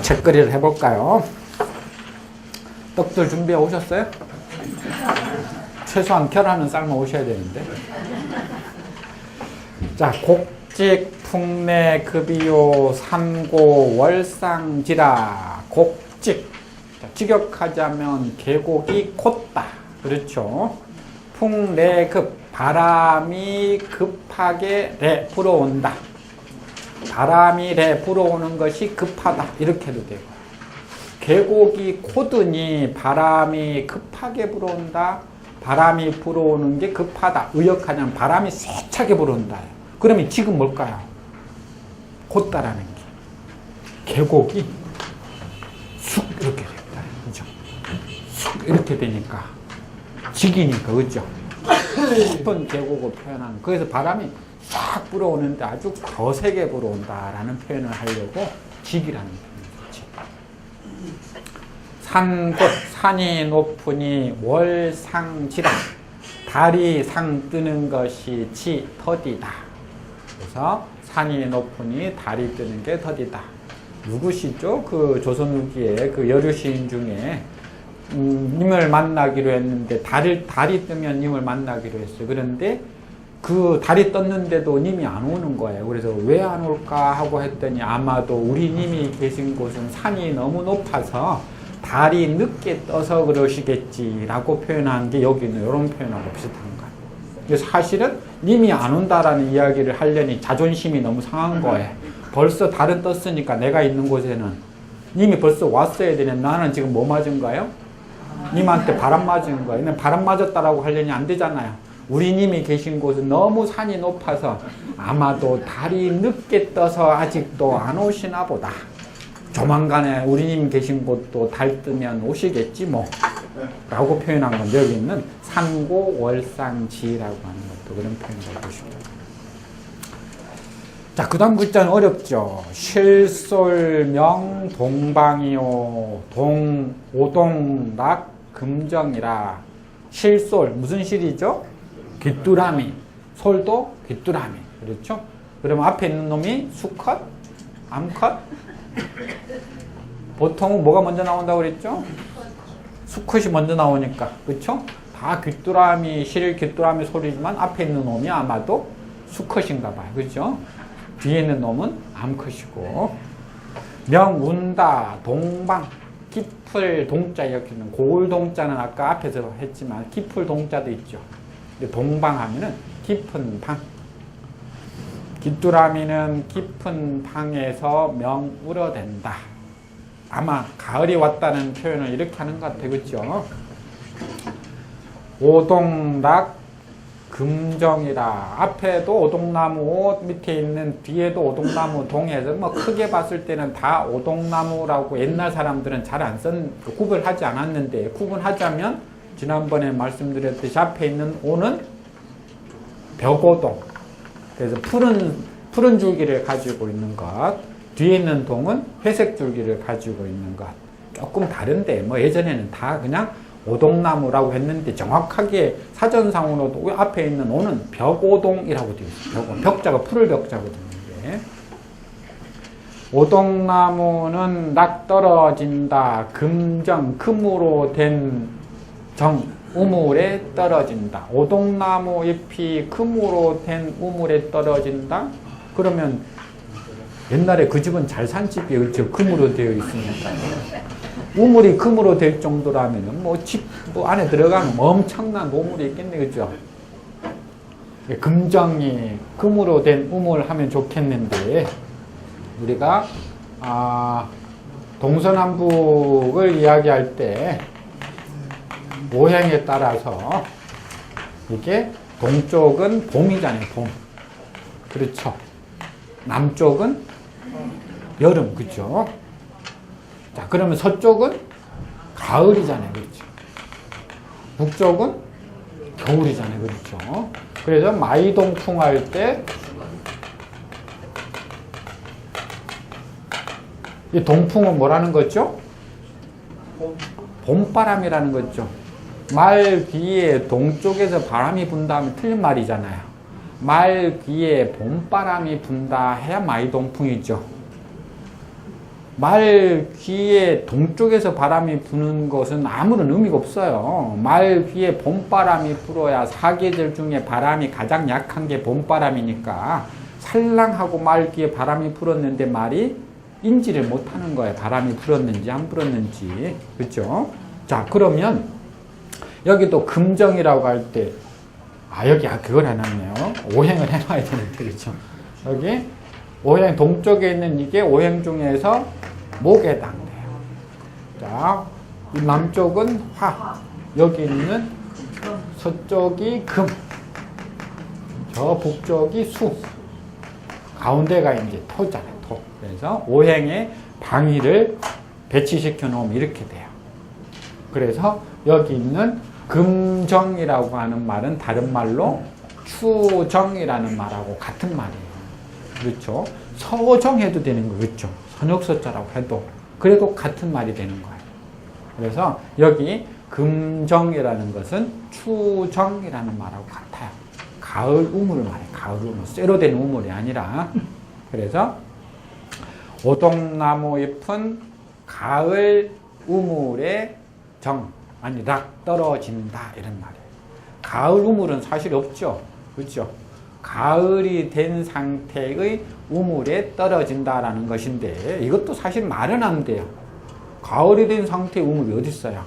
책거리를 해볼까요? 떡들 준비해 오셨어요? 최소한 계란은 삶아 오셔야 되는데. 자, 곡직, 풍내, 급이요, 삼고, 월상지라. 곡직. 자, 직역하자면 계곡이 콧다. 그렇죠. 풍내급, 바람이 급하게 불어온다. 바람이 불어오는 것이 급하다. 이렇게 해도 되고. 계곡이 코드니 바람이 급하게 불어온다. 바람이 불어오는 게 급하다. 의역하자면 바람이 세차게 불어온다. 그러면 지금 뭘까요? 곧다라는 게. 계곡이 쑥 이렇게 됐다. 그죠? 쑥 이렇게 되니까 직이니까 그죠? 깊은 계곡을 표현하는. 그래서 바람이 싹 불어오는데 아주 거세게 불어온다라는 표현을 하려고 직이라는 표현이지. 산곳, 산이 높으니 월상지라. 달이 상 뜨는 것이 지 더디다. 그래서 산이 높으니 달이 뜨는 게 더디다. 누구시죠? 그 조선 후기에 그 여류 시인 중에 님을 만나기로 했는데 달이 뜨면 님을 만나기로 했어요. 그런데 그 달이 떴는데도 님이 안 오는 거예요. 그래서 왜 안 올까 하고 했더니 아마도 우리 님이 계신 곳은 산이 너무 높아서 달이 늦게 떠서 그러시겠지라고 표현한 게 여기는 이런 표현하고 비슷한 거예요. 사실은 님이 안 온다라는 이야기를 하려니 자존심이 너무 상한 거예요. 벌써 달은 떴으니까 내가 있는 곳에는 님이 벌써 왔어야 되는 나는 지금 뭐 맞은가요? 님한테 바람 맞은 거예요. 바람 맞았다라고 하려니 안 되잖아요. 우리 님이 계신 곳은 너무 산이 높아서 아마도 달이 늦게 떠서 아직도 안 오시나 보다. 조만간에 우리 님 계신 곳도 달 뜨면 오시겠지 뭐 라고 표현한 건데 여기는 산고월상지라고 하는 것도 그런 표현을 하고 싶어요. 자, 그 다음 글자는 어렵죠. 실솔명 동방이요 오동락 금정이라. 실솔 무슨 실이죠? 귀뚜라미. 솔도 귀뚜라미. 그렇죠? 그러면 앞에 있는 놈이 수컷? 암컷? 보통은 뭐가 먼저 나온다고 그랬죠? 수컷이 먼저 나오니까. 그렇죠? 다 귀뚜라미, 실 귀뚜라미 소리지만 앞에 있는 놈이 아마도 수컷인가 봐요. 그렇죠? 뒤에 있는 놈은 암컷이고. 명운다, 동방, 깊을 동자 여기는 고을 동자는 아까 앞에서 했지만 깊을 동자도 있죠. 동방 하면은 깊은 방. 귀뚜라미는 깊은 방에서 명우러댄다. 아마 가을이 왔다는 표현을 이렇게 하는 것 같아요. 그렇죠? 오동락 금정이라. 앞에도 오동나무, 밑에 있는 뒤에도 오동나무, 동에서 뭐 크게 봤을 때는 다 오동나무라고 옛날 사람들은 잘 안 구분하지 않았는데, 구분하자면 지난번에 말씀드렸듯이 앞에 있는 오는 벽오동. 그래서 푸른 줄기를 가지고 있는 것, 뒤에 있는 동은 회색 줄기를 가지고 있는 것. 조금 다른데 뭐 예전에는 다 그냥 오동나무라고 했는데 정확하게 사전상으로도 앞에 있는 오는 벽오동이라고 되어 있어요. 벽자가 푸를 벽자거든요. 이게. 오동나무는 낙 떨어진다. 금정, 금으로 된 정, 우물에 떨어진다. 오동나무 잎이 금으로 된 우물에 떨어진다. 그러면 옛날에 그 집은 잘 산 집이에요. 그렇죠? 금으로 되어 있으니까. 우물이 금으로 될 정도라면 뭐 집 안에 들어가면 엄청난 우물이 있겠네. 그죠? 금정이 금으로 된 우물 하면 좋겠는데 우리가 동서남북을 이야기할 때 모양에 따라서 이게 동쪽은 봄이잖아요. 봄. 그렇죠. 남쪽은 여름. 그렇죠. 자, 그러면 서쪽은 가을이잖아요. 그렇죠. 북쪽은 겨울이잖아요. 그렇죠. 그래서 마이동풍 할 때 이 동풍은 뭐라는 거죠? 봄바람이라는 거죠. 말 뒤에 동쪽에서 바람이 분다면 틀린 말이잖아요. 말 뒤에 봄바람이 분다 해야 마이동풍이죠. 말 귀에 동쪽에서 바람이 부는 것은 아무런 의미가 없어요. 말 귀에 봄바람이 불어야 사계절 중에 바람이 가장 약한 게 봄바람이니까 살랑하고 말 귀에 바람이 불었는데 말이 인지를 못하는 거예요. 바람이 불었는지 안 불었는지. 그렇죠? 자, 그러면 여기도 금정이라고 할 때 여기 그걸 해놨네요. 오행을 해놔야 되는데 그렇죠? 여기 오행 동쪽에 있는 이게 오행 중에서 목에 해당돼요. 자, 이 남쪽은 화, 여기 있는 서쪽이 금, 저 북쪽이 수, 가운데가 이제 토잖아요. 토. 그래서 오행의 방위를 배치시켜 놓으면 이렇게 돼요. 그래서 여기 있는 금정이라고 하는 말은 다른 말로 추정이라는 말하고 같은 말이에요. 그렇죠? 서정해도 되는 거 그렇죠? 선역서자라고 해도 그래도 같은 말이 되는 거예요. 그래서 여기 금정이라는 것은 추정이라는 말하고 같아요. 가을 우물을 말해요. 가을 우물. 쇠로 된 우물이 아니라. 그래서 오동나무 잎은 가을 우물에 락 떨어진다 이런 말이에요. 가을 우물은 사실 없죠. 그렇죠? 가을이 된 상태의 우물에 떨어진다라는 것인데 이것도 사실 말은 안 돼요. 가을이 된 상태의 우물이 어디 있어요?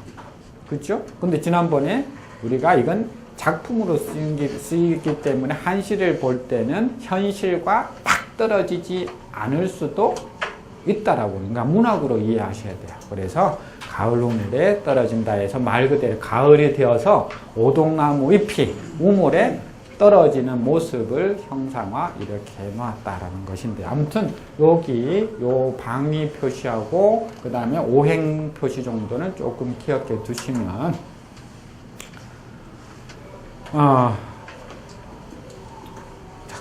그렇죠? 근데 지난번에 우리가 이건 작품으로 쓰이기 때문에 한시를 볼 때는 현실과 딱 떨어지지 않을 수도 있다라고 그러니까 문학으로 이해하셔야 돼요. 그래서 가을 우물에 떨어진다 해서 말 그대로 가을이 되어서 오동나무 잎이 우물에 떨어지는 모습을 형상화 이렇게 해놨다라는 것인데 아무튼 여기 요 방위 표시하고 그 다음에 오행 표시 정도는 조금 기억해 두시면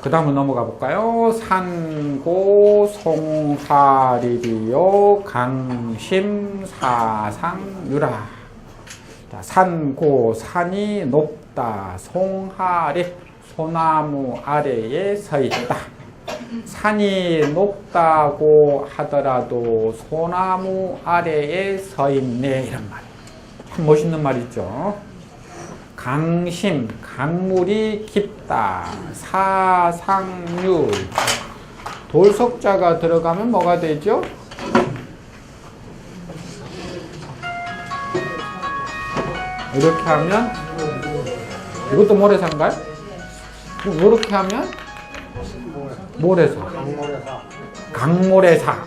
그 다음으로 넘어가 볼까요? 산고 송하리리요 강심 사상유라. 자, 산고 산이 높다. 송하리 소나무 아래에 서 있다. 산이 높다고 하더라도 소나무 아래에 서 있네 이런 말. 참 멋있는 말이죠. 강심, 강물이 깊다. 사상률. 돌석자가 들어가면 뭐가 되죠? 이렇게 하면 이것도 모래사인가요? 이렇게 하면 모래사. 강모래사.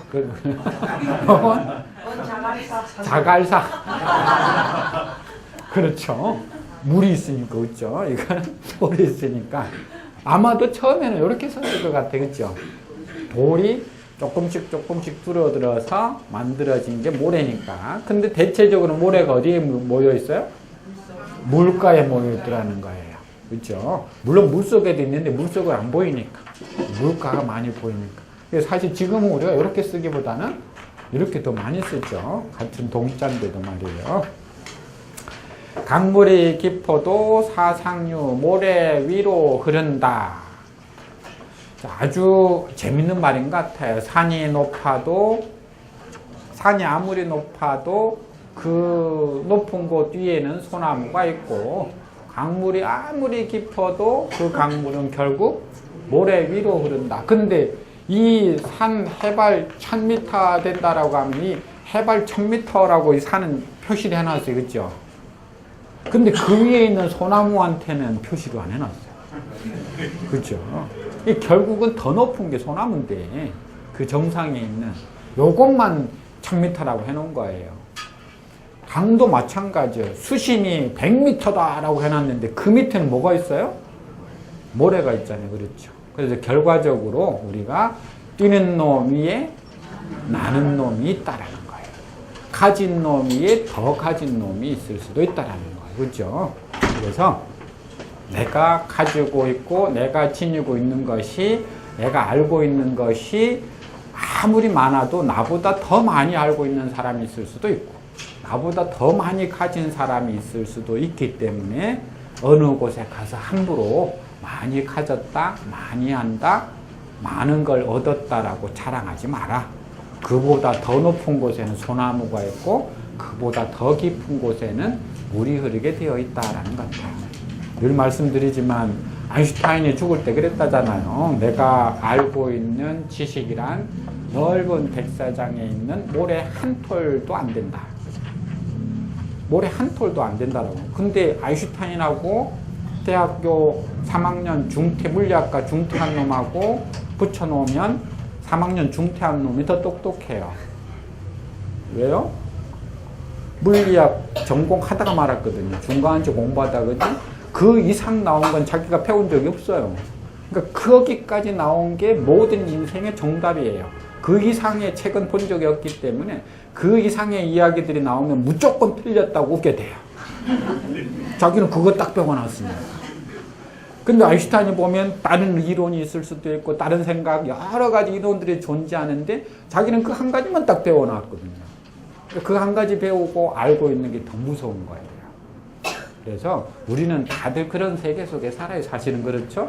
자갈사. 그렇죠. 물이 있으니까, 그렇죠? 이거는 돌이 있으니까. 아마도 처음에는 이렇게 썼을 것 같아, 그렇죠? 돌이 조금씩 줄어들어서 만들어진 게 모래니까. 근데 대체적으로 모래가 어디에 모여 있어요? 물가에 모여 있더라는 거예요. 그렇죠? 물론 물속에도 있는데 물속은 안 보이니까. 물가가 많이 보이니까. 그래서 사실 지금은 우리가 이렇게 쓰기보다는 이렇게 더 많이 쓰죠. 같은 동자인데도 말이에요. 강물이 깊어도 사상류 모래 위로 흐른다. 자, 아주 재밌는 말인 것 같아요. 산이 아무리 높아도 그 높은 곳 위에는 소나무가 있고 강물이 아무리 깊어도 그 강물은 결국 모래 위로 흐른다. 근데 이 산 해발 1000m 된다라고 하면 이 해발 1000m라고 이 산은 표시를 해놨어요. 그렇죠? 근데 그 위에 있는 소나무한테는 표시를 안 해놨어요. 그렇죠? 결국은 더 높은 게 소나무인데 그 정상에 있는 요것만 1000m라고 해놓은 거예요. 강도 마찬가지예요. 수심이 100m다라고 해놨는데 그 밑에는 뭐가 있어요? 모래가 있잖아요. 그렇죠? 그래서 결과적으로 우리가 뛰는 놈 위에 나는 놈이 있다라는 거예요. 가진 놈 위에 더 가진 놈이 있을 수도 있다라는 거예요. 그렇죠? 그래서 내가 가지고 있고 내가 지니고 있는 것이 내가 알고 있는 것이 아무리 많아도 나보다 더 많이 알고 있는 사람이 있을 수도 있고 나보다 더 많이 가진 사람이 있을 수도 있기 때문에 어느 곳에 가서 함부로 많이 가졌다, 많이 한다, 많은 걸 얻었다라고 자랑하지 마라. 그보다 더 높은 곳에는 소나무가 있고 그보다 더 깊은 곳에는 물이 흐르게 되어 있다라는 겁니다. 늘 말씀드리지만 아인슈타인이 죽을 때 그랬다잖아요. 내가 알고 있는 지식이란 넓은 백사장에 있는 모래 한 톨도 안 된다. 모래 한 톨도 안 된다라고. 근데 아인슈타인하고 대학교 3학년 물리학과 중퇴한 놈하고 붙여놓으면 3학년 중퇴한 놈이 더 똑똑해요. 왜요? 물리학 전공하다가 말았거든요. 중간지 공부하다가, 그지? 그 이상 나온 건 자기가 배운 적이 없어요. 그러니까 거기까지 나온 게 모든 인생의 정답이에요. 그 이상의 책은 본 적이 없기 때문에 그 이상의 이야기들이 나오면 무조건 틀렸다고 웃게 돼요. 자기는 그거 딱 배워놨습니다. 근데 아인슈타인이 보면 다른 이론이 있을 수도 있고 다른 생각 여러 가지 이론들이 존재하는데 자기는 그 한 가지만 딱 배워놨거든요. 그 한 가지 배우고 알고 있는 게 더 무서운 거예요. 그래서 우리는 다들 그런 세계 속에 살아요. 사실은 그렇죠?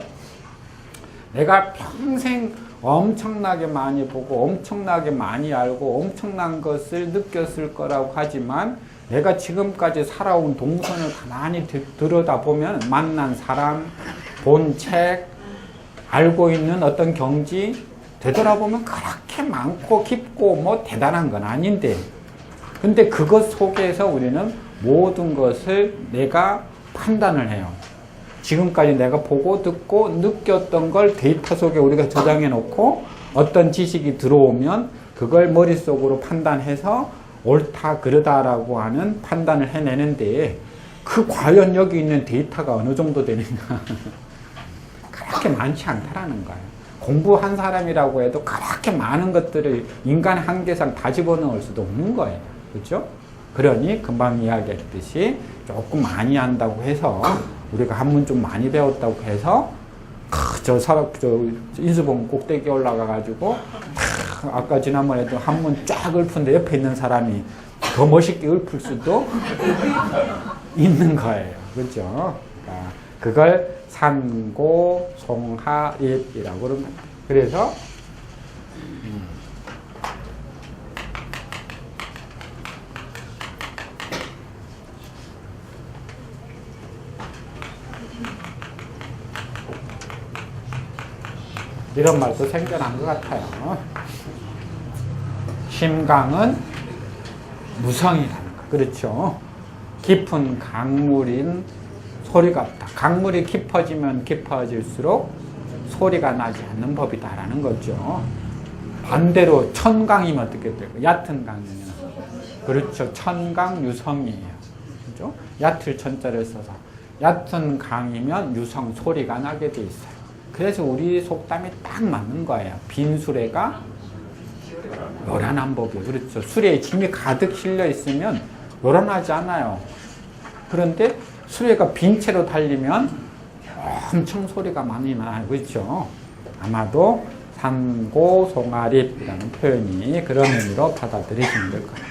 내가 평생 엄청나게 많이 보고 엄청나게 많이 알고 엄청난 것을 느꼈을 거라고 하지만 내가 지금까지 살아온 동선을 가만히 들여다보면 만난 사람, 본 책, 알고 있는 어떤 경지 되돌아보면 그렇게 많고 깊고 뭐 대단한 건 아닌데 근데 그것 속에서 우리는 모든 것을 내가 판단을 해요. 지금까지 내가 보고 듣고 느꼈던 걸 데이터 속에 우리가 저장해 놓고 어떤 지식이 들어오면 그걸 머릿속으로 판단해서 옳다 그르다라고 하는 판단을 해내는데 그 과연 여기 있는 데이터가 어느 정도 되는가 그렇게 많지 않다라는 거예요. 공부한 사람이라고 해도 그렇게 많은 것들을 인간의 한계상 다 집어넣을 수도 없는 거예요. 그렇죠? 그러니 금방 이야기했듯이 조금 많이 한다고 해서 우리가 한문 좀 많이 배웠다고 해서 저 인수봉 꼭대기 올라가가지고 아까 지난번에도 한문 쫙 읊은데 옆에 있는 사람이 더 멋있게 읊을 수도 있는 거예요. 그렇죠? 그러니까 그걸 산고송하입이라고 그럽니다. 그래서 이런 말도 생겨난 것 같아요. 심강은 무성이라는 거. 그렇죠. 깊은 강물인 소리가 없다. 강물이 깊어지면 깊어질수록 소리가 나지 않는 법이다라는 거죠. 반대로 천강이면 어떻게 될까요? 얕은 강이면. 그렇죠. 천강 유성이에요. 그렇죠? 얕을 천자를 써서. 얕은 강이면 유성 소리가 나게 돼 있어요. 그래서 우리 속담이 딱 맞는 거예요. 빈 수레가 요란한 법이에요. 그렇죠. 수레에 짐이 가득 실려 있으면 요란하지 않아요. 그런데 수레가 빈 채로 달리면 엄청 소리가 많이 나요. 그렇죠. 아마도 산고송아립이라는 표현이 그런 의미로 받아들이시면 될 거예요.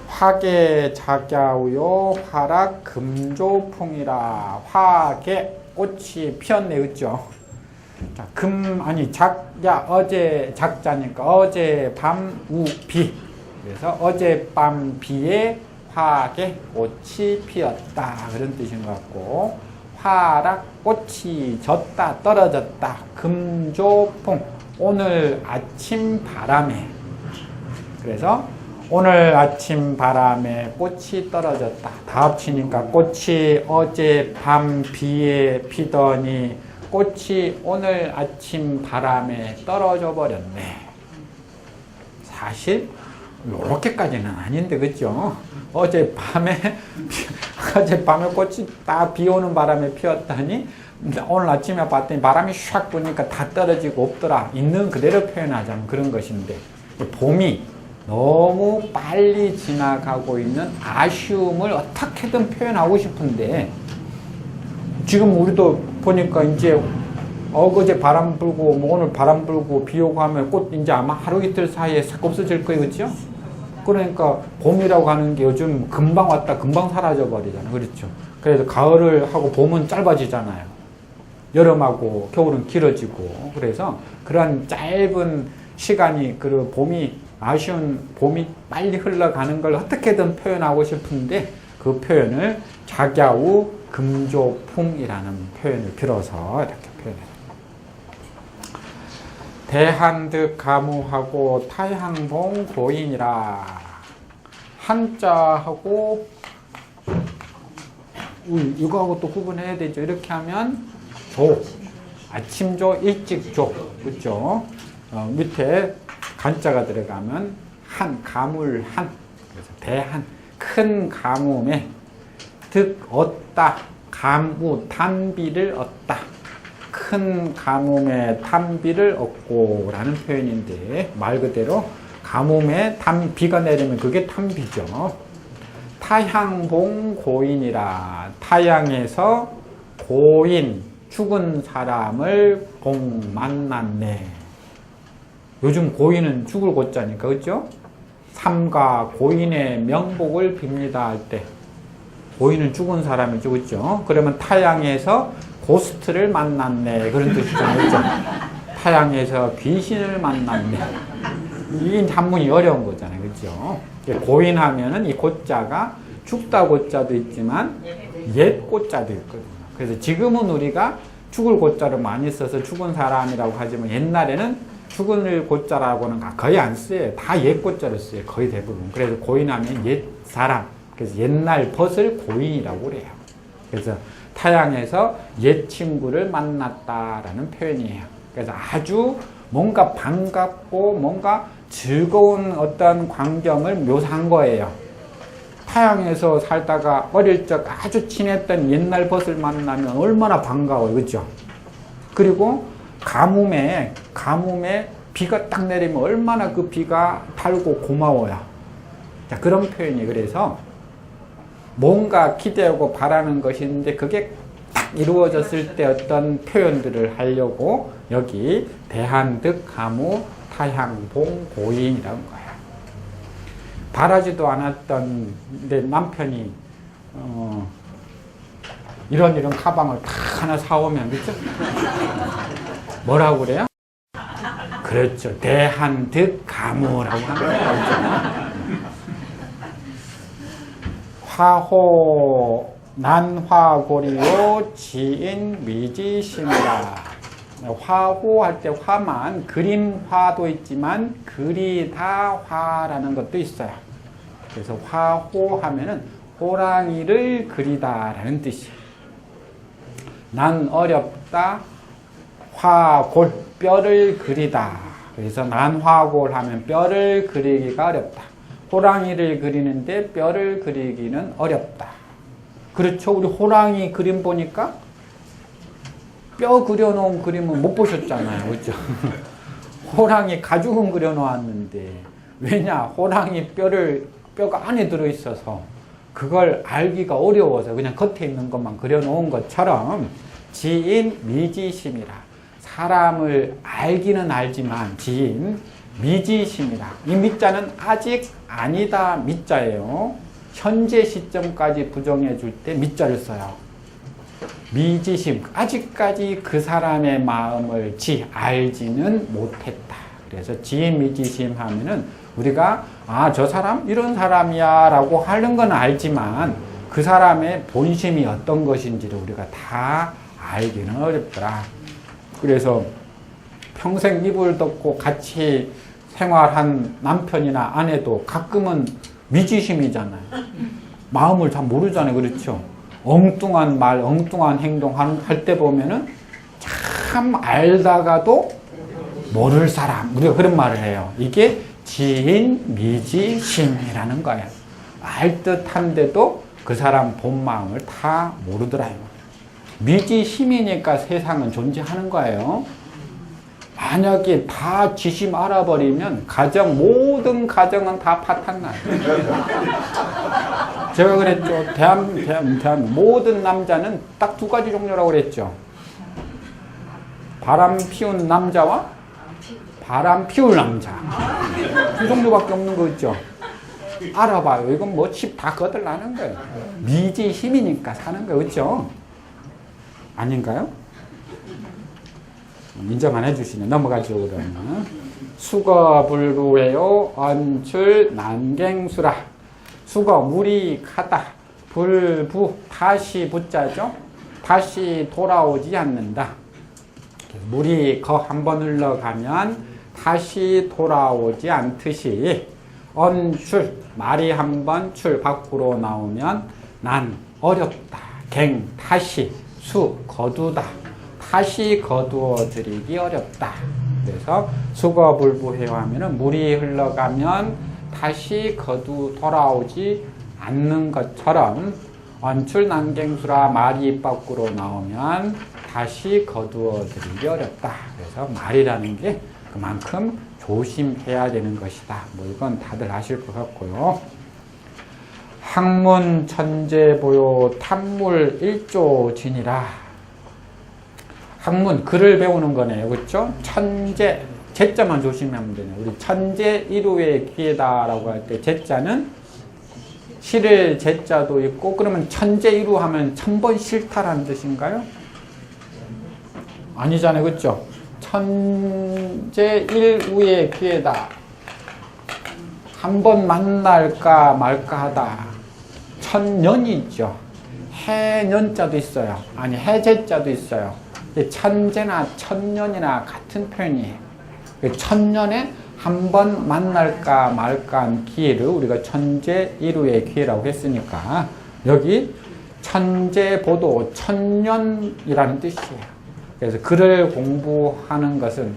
화계 작야우요 화락 금조풍이라. 화계 꽃이 피었네, 그죠? 자, 작야, 어제 작자니까 어젯밤 우비. 그래서 어젯밤 비에 화계 꽃이 피었다. 그런 뜻인 것 같고, 화락 꽃이 졌다, 떨어졌다. 금조풍, 오늘 아침 바람에. 그래서 오늘 아침 바람에 꽃이 떨어졌다. 다 합치니까 꽃이 어젯밤 비에 피더니 꽃이 오늘 아침 바람에 떨어져 버렸네. 사실 요렇게까지는 아닌데, 그죠? 어젯밤에 꽃이 딱 비 오는 바람에 피었다니 오늘 아침에 봤더니 바람이 샥 부니까 다 떨어지고 없더라. 있는 그대로 표현하자면 그런 것인데, 봄이 너무 빨리 지나가고 있는 아쉬움을 어떻게든 표현하고 싶은데 지금 우리도 보니까 이제 어제 바람 불고 뭐 오늘 바람 불고 비 오고 하면 꽃 이제 아마 하루 이틀 사이에 싹 없어질 거예요. 그렇죠? 그러니까 봄이라고 하는 게 요즘 금방 왔다 금방 사라져 버리잖아요. 그렇죠? 그래서 가을을 하고 봄은 짧아지잖아요. 여름하고 겨울은 길어지고. 그래서 그런 짧은 시간이 그 봄이 아쉬운 봄이 빨리 흘러가는 걸 어떻게든 표현하고 싶은데 그 표현을 작야우 금조풍이라는 표현을 빌어서 이렇게 표현해요. 대한득 가무하고 타향봉 고인이라 한자하고 이거하고 또 구분해야 되죠. 이렇게 하면 조, 아침조, 일찍조, 그렇죠? 밑에 간자가 들어가면 한, 가물한, 그래서 대한, 큰 가뭄에 득 얻다, 감우, 단비를 얻다. 큰 가뭄에 단비를 얻고 라는 표현인데 말 그대로 가뭄에 비가 내리면 그게 단비죠. 타향봉 고인이라 타향에서 고인 죽은 사람을 만났네. 요즘 고인은 죽을 고자니까 그렇죠? 삼가 고인의 명복을 빕니다 할 때 고인은 죽은 사람이죠, 그렇죠? 그러면 타향에서 고스트를 만났네 그런 뜻이잖아요, 그렇죠? 타향에서 귀신을 만났네. 이 한문이 어려운 거잖아요, 그렇죠? 고인하면은 이 고자가 죽다 고자도 있지만 옛 고자도 있거든요. 그래서 지금은 우리가 죽을 고자를 많이 써서 죽은 사람이라고 하지만 옛날에는 죽은 고자라고는 거의 안 써요. 다 옛 고자를 써요, 거의 대부분. 그래서 고인하면 옛 사람, 그래서 옛날 벗을 고인이라고 그래요. 그래서 타향에서 옛 친구를 만났다라는 표현이에요. 그래서 아주 뭔가 반갑고 뭔가 즐거운 어떤 광경을 묘사한 거예요. 타향에서 살다가 어릴 적 아주 친했던 옛날 벗을 만나면 얼마나 반가워요, 그렇죠? 그리고 가뭄에 비가 딱 내리면 얼마나 그 비가 달고 고마워요. 자, 그런 표현이 그래서 뭔가 기대하고 바라는 것이 있는데 그게 딱 이루어졌을 때 어떤 표현들을 하려고 여기 대한득 가무 타향봉 고인이라는 거예요. 바라지도 않았던 내 남편이 이런 가방을 다 하나 사오면 그렇죠? 뭐라고 그래요? 그렇죠. 대한득 가무라고 합니다. 화호 난화고리요 지인 미지심이라. 화호할 때 화만 그림화도 있지만 그리다 화라는 것도 있어요. 그래서 화호하면은 호랑이를 그리다라는 뜻이에요. 난 어렵다. 화골 뼈를 그리다. 그래서 난화골 하면 뼈를 그리기가 어렵다. 호랑이를 그리는데 뼈를 그리기는 어렵다. 그렇죠? 우리 호랑이 그림 보니까 뼈 그려놓은 그림은 못 보셨잖아요. 그렇죠? 호랑이 가죽은 그려놓았는데 왜냐? 호랑이 뼈가 안에 들어있어서 그걸 알기가 어려워서 그냥 겉에 있는 것만 그려놓은 것처럼 지인 미지심이라. 사람을 알기는 알지만 지인 미지심이라. 이 미자는 아직 아니다 미자예요. 현재 시점까지 부정해 줄 때 미자를 써요. 미지심, 아직까지 그 사람의 마음을 알지는 못했다. 그래서 지인 미지심 하면은 우리가 저 사람 이런 사람이야 라고 하는 건 알지만 그 사람의 본심이 어떤 것인지를 우리가 다 알기는 어렵더라. 그래서 평생 이불 덮고 같이 생활한 남편이나 아내도 가끔은 미지심이잖아요. 마음을 잘 모르잖아요. 그렇죠? 엉뚱한 말, 엉뚱한 행동 할 때 보면은 참 알다가도 모를 사람. 우리가 그런 말을 해요. 이게 지인 미지심이라는 거예요. 알 듯한데도 그 사람 본 마음을 다 모르더라요. 미지심이니까 세상은 존재하는 거예요. 만약에 다 지심 알아버리면 모든 가정은 다 파탄나요. 제가 그랬죠. 대한 모든 남자는 딱 두 가지 종류라고 그랬죠. 바람 피운 남자와 바람 피울 남자. 두 종류밖에 없는 거 있죠. 알아봐요. 이건 뭐 집 다 거들나는 거예요. 미지 힘이니까 사는 거예요. 그렇죠? 아닌가요? 인정 안 해주시네. 넘어가죠, 그러면. 수거불구해요 언출 난갱수라. 수거 물이 가다. 불부 다시 붙자죠. 다시 돌아오지 않는다. 물이 거 한번 흘러가면 다시 돌아오지 않듯이 언출 말이 한번 출 밖으로 나오면 난 어렵다. 갱 다시 수 거두다. 다시 거두어 들이기 어렵다. 그래서 수거불부해요 하면은 물이 흘러가면 다시 돌아오지 않는 것처럼 언출 난갱수라 말이 입 밖으로 나오면 다시 거두어 들이기 어렵다. 그래서 말이라는 게 그만큼 조심해야 되는 것이다. 뭐 이건 다들 아실 것 같고요. 학문 천재보요 탐물 일조진이라. 학문 글을 배우는 거네요. 그렇죠? 천재 제자만 조심하면 되네요. 우리 천재 일우의 기회다라고 할 때 제자는 실을 제자도 있고 그러면 천재 일우 하면 천번 싫다라는 뜻인가요? 아니잖아요. 그렇죠? 천재 일우의 기회다. 한 번 만날까 말까 하다. 천년이 있죠. 해년자도 있어요. 아니 해제자도 있어요. 천재나 천년이나 같은 표현이에요. 천년에 한 번 만날까 말까 한 기회를 우리가 천재 일우의 기회라고 했으니까 여기 천재보도 천년이라는 뜻이에요. 그래서 글을 공부하는 것은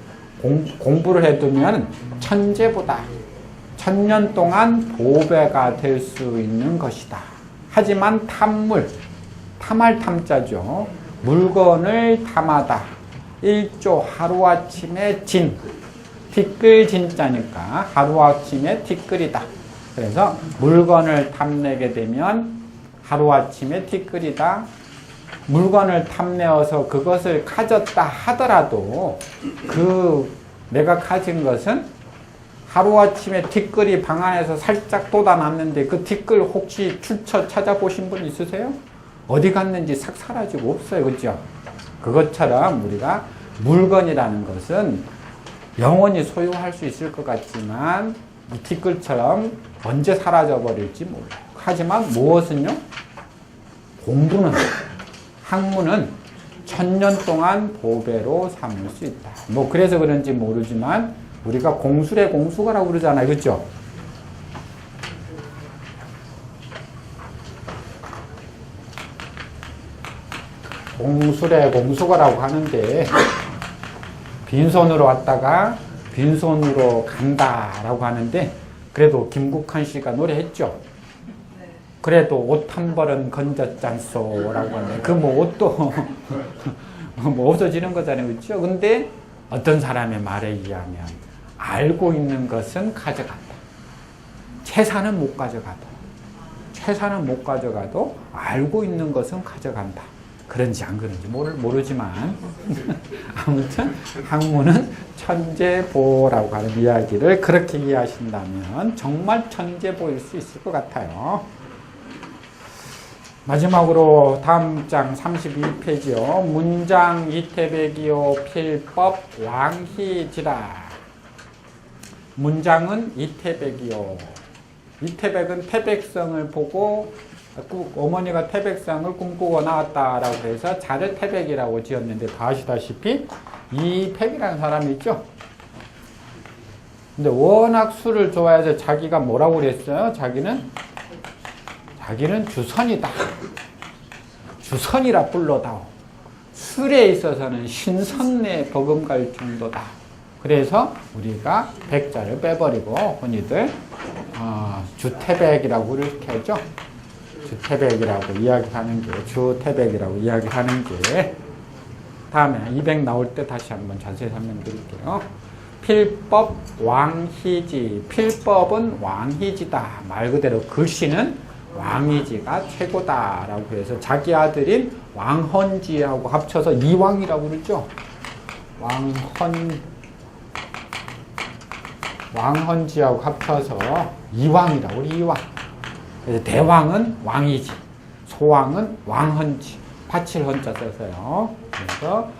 공부를 해두면 천재보다 천년 동안 보배가 될 수 있는 것이다. 하지만 탐물, 탐할 탐자죠. 물건을 탐하다. 일조 하루아침에 진, 티끌 진자니까 하루아침에 티끌이다. 그래서 물건을 탐내게 되면 하루아침에 티끌이다. 물건을 탐내어서 그것을 가졌다 하더라도 내가 가진 것은 하루아침에 티끌이 방 안에서 살짝 돋아났는데 그 티끌 혹시 출처 찾아보신 분 있으세요? 어디 갔는지 싹 사라지고 없어요. 그죠? 그것처럼 우리가 물건이라는 것은 영원히 소유할 수 있을 것 같지만 이 티끌처럼 언제 사라져 버릴지 몰라요. 하지만 무엇은요? 공부는, 학문은 천년 동안 보배로 삼을 수 있다. 뭐 그래서 그런지 모르지만 우리가 공술의 공수가라고 그러잖아요. 그렇죠? 공술의 공수가라고 하는데 빈손으로 왔다가 빈손으로 간다라고 하는데 그래도 김국환 씨가 노래했죠. 그래도 옷 한 벌은 건졌잖소라고 하는데 그 뭐 옷도 뭐 없어지는 거잖아요. 그렇죠? 근데 어떤 사람의 말에 의하면 알고 있는 것은 가져간다. 재산은 못 가져가도 알고 있는 것은 가져간다. 그런지 안 그런지 모르지만 아무튼 학문은 천재보라고 하는 이야기를 그렇게 이해하신다면 정말 천재보일 수 있을 것 같아요. 마지막으로 다음 장 32페이지요. 문장 이태백이요 필법 왕희지라. 문장은 이태백이요. 이태백은 태백성을 보고 어머니가 태백상을 꿈꾸고 나왔다라고 해서 자를 태백이라고 지었는데 다 아시다시피 이백이라는 사람이 있죠. 근데 워낙 술을 좋아해서 자기가 뭐라고 그랬어요? 자기는 주선이다. 주선이라 불러다오. 술에 있어서는 신선내 버금갈 정도다. 그래서 우리가 백자를 빼버리고 흔히들 주태백이라고 이렇게 하죠. 주태백이라고 이야기하는 게 주태백이라고 이야기하는 게 다음에 200 나올 때 다시 한번 자세히 설명드릴게요. 필법 왕희지. 필법은 왕희지다. 말 그대로 글씨는 왕희지가 최고다라고 해서 자기 아들인 왕헌지하고 합쳐서 이왕이라고 그러죠. 왕헌지하고 합쳐서 이왕이라고 우리 이왕. 그래서 대왕은 왕이지, 소왕은 왕헌지, 받칠 헌자 써서요. 그래서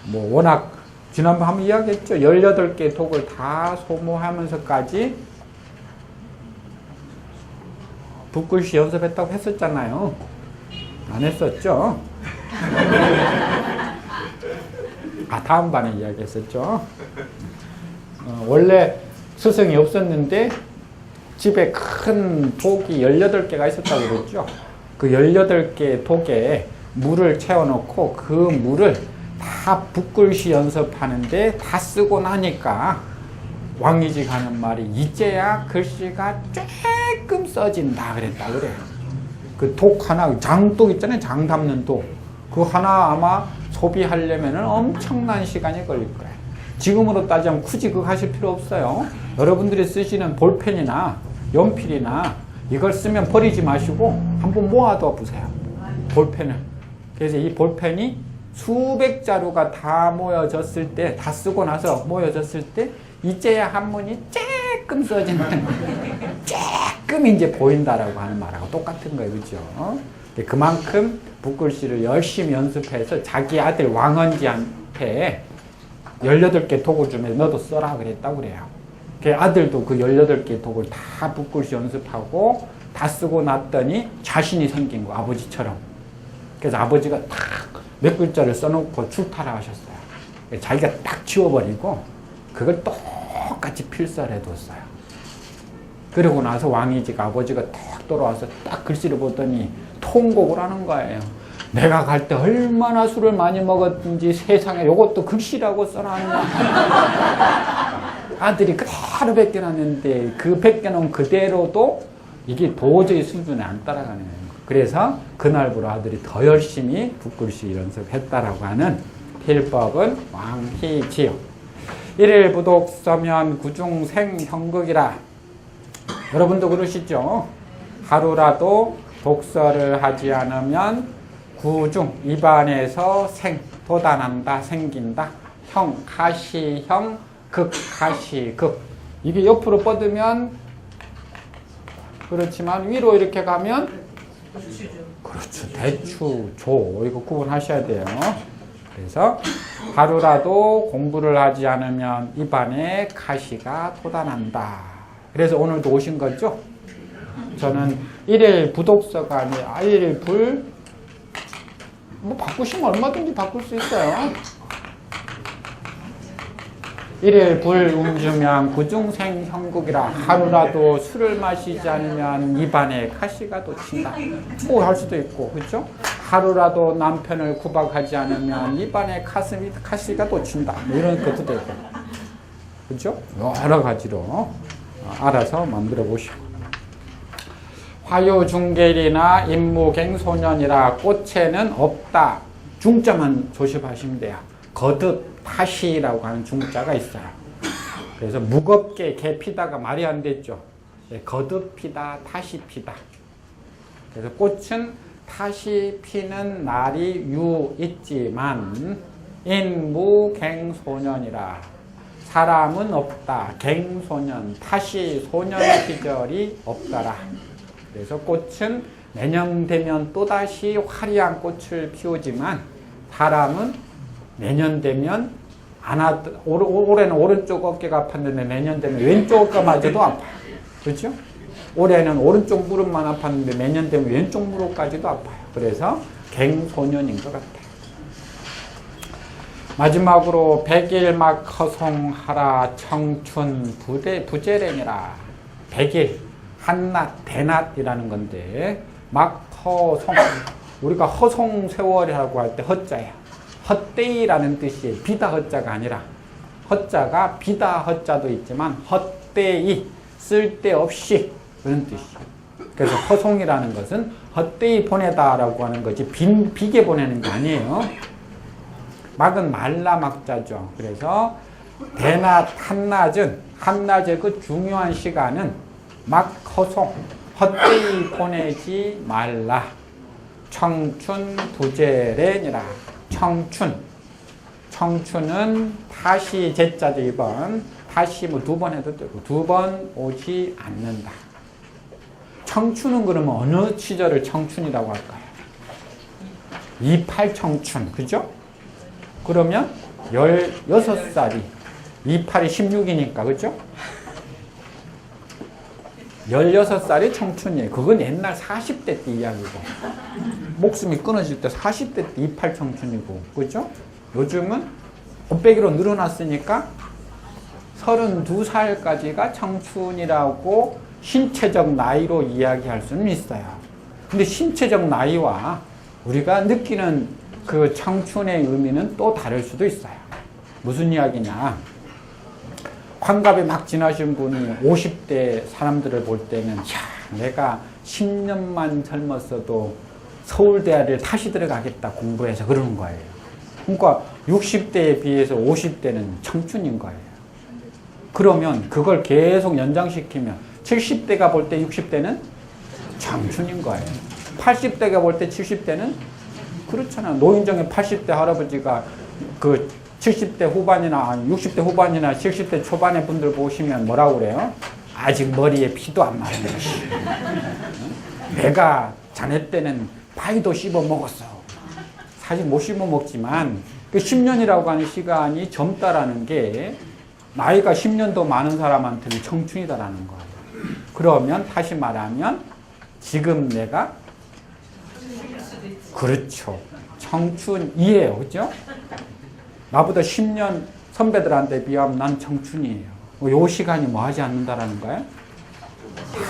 뭐 워낙 지난번 한번 이야기했죠. 18개의 독을 다 소모하면서까지 붓글씨 연습했다고 했었잖아요. 안 했었죠? 다음 반에 이야기했었죠. 원래 스승이 없었는데 집에 큰 독이 18개가 있었다고 그랬죠. 그 18개 독에 물을 채워놓고 그 물을 다 붓글씨 연습하는데 다 쓰고 나니까 왕이직 하는 말이 이제야 글씨가 조금 써진다 그랬다 그래요. 그 독 하나, 장독 있잖아요. 장 담는 독. 그 하나 아마 소비하려면 엄청난 시간이 걸릴 거예요. 지금으로 따지면 굳이 그거 하실 필요 없어요. 여러분들이 쓰시는 볼펜이나 연필이나 이걸 쓰면 버리지 마시고 한번 모아둬 보세요. 볼펜을. 그래서 이 볼펜이 수백 자루가 다 모여졌을 때, 다 쓰고 나서 모여졌을 때 이제야 한문이 조금 써진다는 거예요. 조금 이제 보인다라고 하는 말하고 똑같은 거예요. 그죠? 그만큼 붓글씨를 열심히 연습해서 자기 아들 왕언지한테 18개 독을 주면 너도 써라 그랬다고 그래요. 그 아들도 그 18개 독을 다 붓글씨 연습하고 다 쓰고 났더니 자신이 생긴 거, 아버지처럼. 그래서 아버지가 딱 몇 글자를 써놓고 출타하셨어요. 자기가 딱 지워버리고 그걸 똑같이 필사해뒀어요. 그러고 나서 왕이직 아버지가 딱 돌아와서 딱 글씨를 보더니 통곡을 하는 거예요. 내가 갈 때 얼마나 술을 많이 먹었든지 세상에 이것도 글씨라고 써놨나. 아들이 그대로 베껴놨는데 그 베껴놓은 그대로도 이게 도저히 수준에 안 따라가는 거예요. 그래서 그날부로 아들이 더 열심히 붓글씨 연습했다라고 하는 필법은 왕희지요. 일일 부독 서면 구중생 형극이라. 여러분도 그러시죠? 하루라도 독서를 하지 않으면 구중, 입안에서 생, 돋아난다, 생긴다. 형, 가시형, 극, 가시극. 이게 옆으로 뻗으면 그렇지만 위로 이렇게 가면 그렇죠. 대추, 조. 이거 구분하셔야 돼요. 그래서 하루라도 공부를 하지 않으면 입안에 가시가 돋아난다. 그래서 오늘도 오신 거죠? 저는 일일 부독서가 아니라 일일 불, 뭐 바꾸시면 얼마든지 바꿀 수 있어요. 일일 불 음주면 구중생 형극이라. 하루라도 술을 마시지 않으면 입안에 가시가 돋친다. 뭐 할 수도 있고, 그렇죠? 하루라도 남편을 구박하지 않으면 입안에 가시가 돋친다. 뭐 이런 것도 되고, 그렇죠? 여러 가지로 알아서 만들어 보시고. 화요중계일이나 임무갱소년이라 꽃에는 없다. 중자만 조심하시면 돼요. 거듭 타시라고 하는 중자가 있어요. 그래서 무겁게 개 피다가 말이 안 됐죠. 거듭 피다, 타시 피다. 그래서 꽃은 타시 피는 날이 있지만 인무갱소년이라. 사람은 없다. 갱소년, 타시 소년 시절이 없다라. 그래서 꽃은 내년 되면 또다시 화려한 꽃을 피우지만 사람은 내년 되면 올해는 오른쪽 어깨가 아팠는데 내년 되면 왼쪽 어깨마저도 아파요. 그렇죠? 올해는 오른쪽 무릎만 아팠는데 내년 되면 왼쪽 무릎까지도 아파요. 그래서 갱소년인 것 같아요. 마지막으로 백일막 허송하라 청춘 부재랭이라. 백일, 한낮, 대낮이라는 건데 막 허송, 우리가 허송 세월이라고 할 때 허자야. 헛되이라는 뜻이에요. 비다 허자가 아니라. 허자가 비다 허자도 있지만 헛되이, 쓸데없이 그런 뜻이에요. 그래서 허송이라는 것은 헛되이 보내다라고 하는 거지 비게 보내는 게 아니에요. 막은 말라막자죠. 그래서 대낮, 한낮의 그 중요한 시간은 막 허송, 헛되이 보내지 말라. 청춘 부재랭이라. 청춘은 다시 제자죠. 2번 다시 뭐 2번 해도 되고 2번 오지 않는다. 청춘은 그러면 어느 시절을 청춘이라고 할까요? 28 청춘, 그죠? 그러면 16살이 28이 16이니까 그죠? 16살이 청춘이에요. 그건 옛날 40대 때 이야기고 목숨이 끊어질 때 40대 때 28 청춘이고 그죠? 요즘은 곱빼기로 늘어났으니까 32살까지가 청춘이라고 신체적 나이로 이야기할 수는 있어요. 근데 신체적 나이와 우리가 느끼는 그 청춘의 의미는 또 다를 수도 있어요. 무슨 이야기냐? 환갑에 막 지나신 분이 50대 사람들을 볼 때는 야, 내가 10년만 젊었어도 서울대를 다시 들어가겠다 공부해서 그러는 거예요. 그러니까 60대에 비해서 50대는 청춘인 거예요. 그러면 그걸 계속 연장시키면 70대가 볼 때 60대는 청춘인 거예요. 80대가 볼 때 70대는 그렇잖아. 노인정에 80대 할아버지가 그 70대 후반이나 60대 후반이나 70대 초반의 분들 보시면 뭐라고 그래요? 아직 머리에 피도 안 마른 것이. 내가 자네 때는 바위도 씹어 먹었어. 사실 못 씹어 먹지만 그 10년이라고 하는 시간이 젊다라는 게 나이가 10년 더 많은 사람한테는 청춘이다라는 거예요. 그러면 다시 말하면 지금 내가 그렇죠. 청춘이에요. 그죠? 나보다 10년 선배들한테 비하면 난 청춘이에요. 요 시간이 뭐 하지 않는다라는 거예요?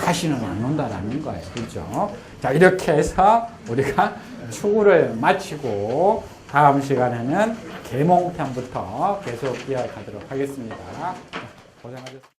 다시는 안 온다라는 거예요. 그죠? 자, 이렇게 해서 우리가 추구를 마치고 다음 시간에는 계몽편부터 계속 이어가도록 하겠습니다. 고생하셨습니다.